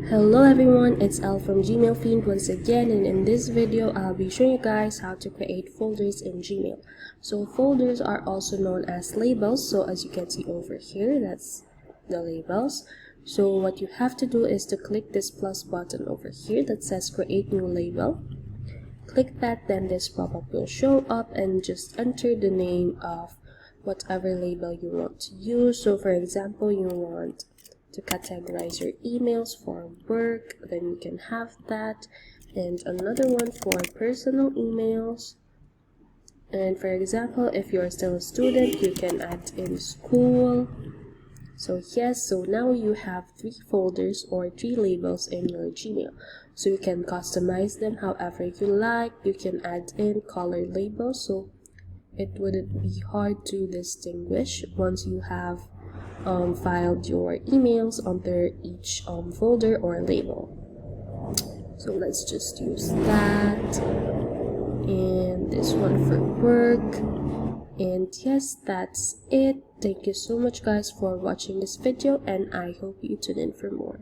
Hello everyone, it's Elle from gmailfiend once again, and in this video I'll be showing you guys how to create folders in Gmail. So folders are also known as labels. So as you can see over here, that's the labels. So what you have to do is to click this plus button over here that says create new label. Click that, then this pop-up will show up, and just enter the name of whatever label you want to use. So for example, you want to categorize your emails for work, then you can have that, and another one for personal emails. And for example, if you're still a student, you can add in school. So now you have 3 folders or 3 labels in your Gmail. So you can customize them however you like. You can add in color labels, so it wouldn't be hard to distinguish once you have filed your emails under each folder or label. So let's just use that, and this one for work. And yes, that's it. Thank you so much guys for watching this video, and I hope you tune in for more.